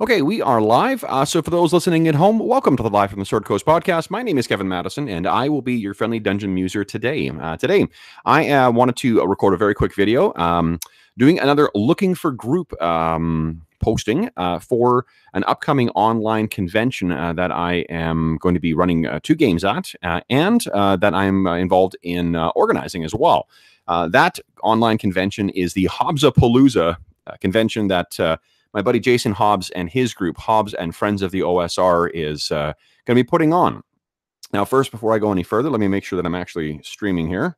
Okay, we are live. So for those listening at home, welcome to the Live from the Sword Coast podcast. My name is Kevin Madison, and I will be your friendly dungeon muser today. Today, I wanted to record a very quick video, doing another looking for group posting for an upcoming online convention that I am going to be running 2 games at, and that I'm involved in organizing as well. That online convention is the Hobbsapalooza convention that my buddy Jason Hobbs and his group, Hobbs and Friends of the OSR, is going to be putting on. Now, first, before I go any further, let me make sure that I'm actually streaming here.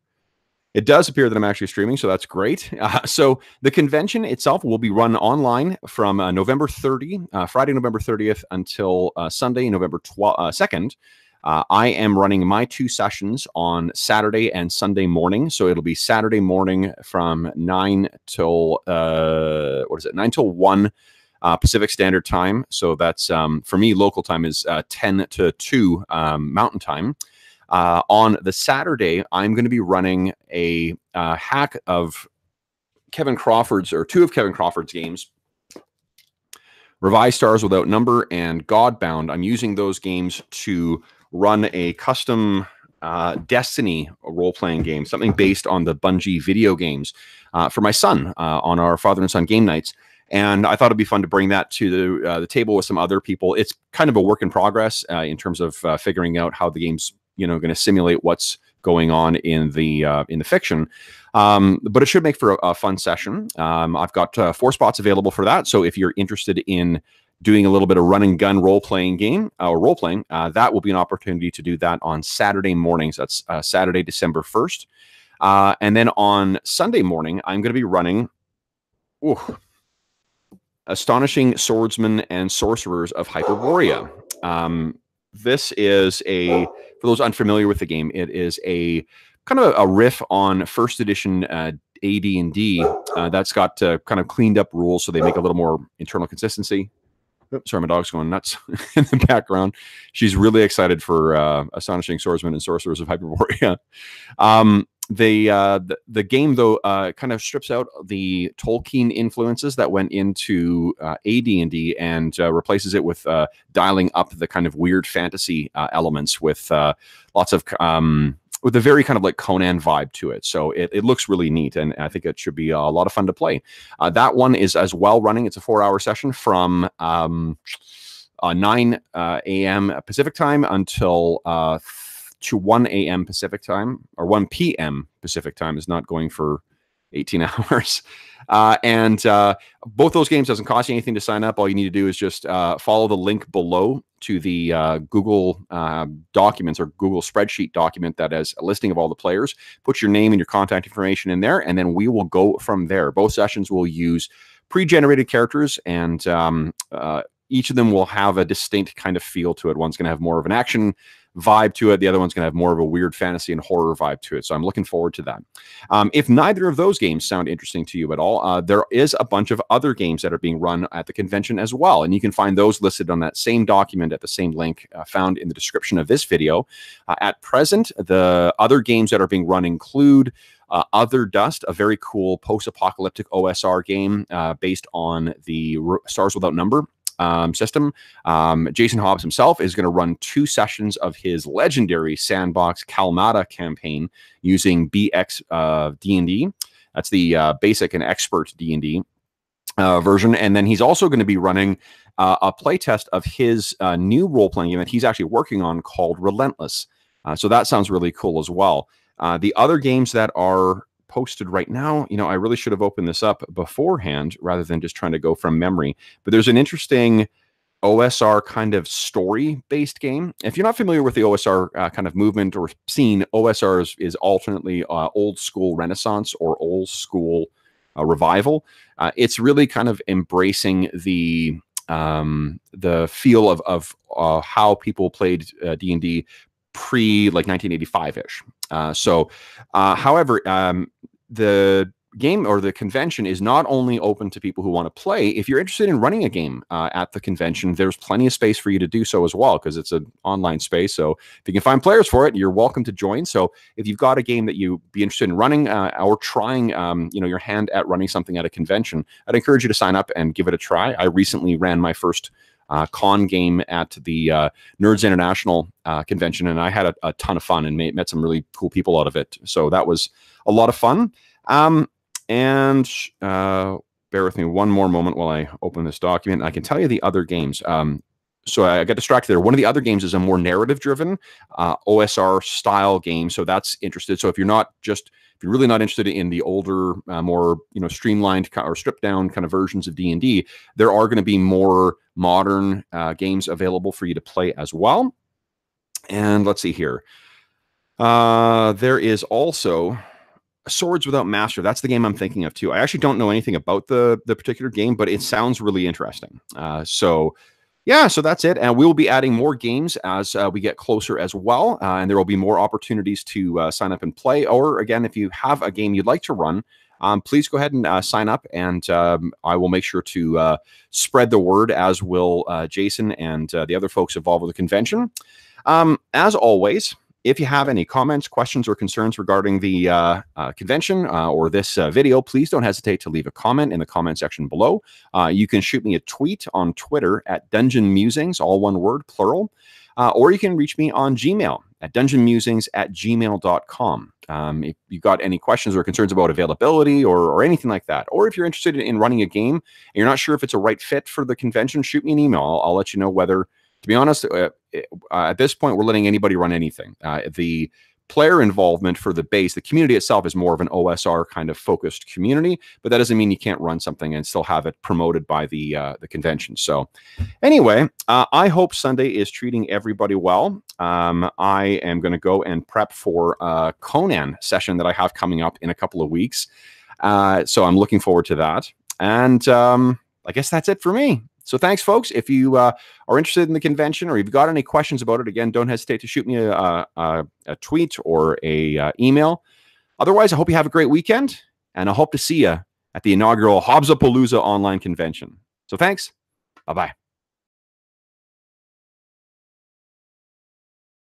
It does appear that I'm actually streaming, so that's great. So the convention itself will be run online from November 30, Friday, November 30th until Sunday, November 2nd. I am running my 2 sessions on Saturday and Sunday morning. So it'll be Saturday morning from 9 till 9 till 1 Pacific Standard Time. So that's for me, local time is 10 to 2 Mountain Time. On the Saturday, I'm going to be running a hack of Kevin Crawford's, or 2 of Kevin Crawford's games, Revised Stars Without Number and Godbound. I'm using those games to run a custom Destiny role-playing game, something based on the Bungie video games for my son on our father and son game nights. And I thought it'd be fun to bring that to the table with some other people. It's kind of a work in progress in terms of figuring out how the game's going to simulate what's going on in the fiction. But it should make for a fun session. I've got 4 spots available for that. So if you're interested in doing a little bit of run and gun role-playing game or role-playing, that will be an opportunity to do that on Saturday mornings. That's Saturday, December 1st. And then on Sunday morning, I'm going to be running Astonishing Swordsmen and Sorcerers of Hyperborea. This is for those unfamiliar with the game, it is a kind of a riff on first edition AD&D that's got kind of cleaned up rules, so they make a little more internal consistency. Oops, sorry, my dog's going nuts in the background. She's really excited for Astonishing Swordsmen and Sorcerers of Hyperborea. The game, though, kind of strips out the Tolkien influences that went into AD&D and replaces it with dialing up the kind of weird fantasy elements with lots of with a very kind of like Conan vibe to it. So it looks really neat, and I think it should be a lot of fun to play. That one is as well running. It's a 4-hour session from 9 a.m. Pacific time until to 1 a.m. Pacific time, or 1 p.m. Pacific time, is not going for 18 hours. And both those games doesn't cost you anything to sign up. All you need to do is just follow the link below to the Google documents or Google spreadsheet document that has a listing of all the players. Put your name and your contact information in there, and then we will go from there. Both sessions will use pre-generated characters, and each of them will have a distinct kind of feel to it. One's going to have more of an action vibe to it. The other one's going to have more of a weird fantasy and horror vibe to it. So I'm looking forward to that. If neither of those games sound interesting to you at all, there is a bunch of other games that are being run at the convention as well. And you can find those listed on that same document at the same link found in the description of this video. At present, the other games that are being run include Other Dust, a very cool post-apocalyptic OSR game based on the Stars Without Number system. Jason Hobbs himself is going to run 2 sessions of his legendary sandbox Kalmata campaign using BX D&D. That's the basic and expert D&D version. And then he's also going to be running a playtest of his new role-playing game that he's actually working on called Relentless. So that sounds really cool as well. The other games that are posted right now, I really should have opened this up beforehand rather than just trying to go from memory. But there's an interesting OSR kind of story-based game. If you're not familiar with the OSR kind of movement or scene, OSR is alternately old school Renaissance or old school revival. It's really kind of embracing the feel of how people played D&D pre like 1985-ish. However, the game or the convention is not only open to people who want to play. If you're interested in running a game at the convention, there's plenty of space for you to do so as well, because it's an online space. So if you can find players for it, you're welcome to join. So if you've got a game that you'd be interested in running or trying, your hand at running something at a convention, I'd encourage you to sign up and give it a try. I recently ran my first con game at the Nerds International convention, and I had a ton of fun and met some really cool people out of it. So that was a lot of fun. And bear with me one more moment while I open this document. I can tell you the other games. So I got distracted there. One of the other games is a more narrative-driven OSR style game. So that's interested. So if you're really not interested in the older, more streamlined or stripped down kind of versions of D&D, there are going to be more modern games available for you to play as well. And let's see here. There is also Swords Without Master. That's the game I'm thinking of too. I actually don't know anything about the particular game, but it sounds really interesting. So that's it. And we will be adding more games as we get closer as well. And there will be more opportunities to sign up and play. Or again, if you have a game you'd like to run, please go ahead and sign up, and I will make sure to spread the word, as will Jason and the other folks involved with the convention. As always, if you have any comments, questions, or concerns regarding the convention or this video, please don't hesitate to leave a comment in the comment section below. You can shoot me a tweet on Twitter at Dungeon Musings, all one word, plural, or you can reach me on Gmail at dungeonmusings@gmail.com. If you've got any questions or concerns about availability or anything like that, or if you're interested in running a game and you're not sure if it's a right fit for the convention, shoot me an email. I'll let you know whether. To be honest, at this point, we're letting anybody run anything. The player involvement for the base, the community itself, is more of an OSR kind of focused community, but that doesn't mean you can't run something and still have it promoted by the convention. So anyway, I hope Sunday is treating everybody well. I am going to go and prep for a Conan session that I have coming up in a couple of weeks. So I'm looking forward to that. And I guess that's it for me. So thanks, folks. If you are interested in the convention or you've got any questions about it, again, don't hesitate to shoot me a tweet or a email. Otherwise, I hope you have a great weekend, and I hope to see you at the inaugural Hobbsapalooza online convention. So thanks. Bye-bye.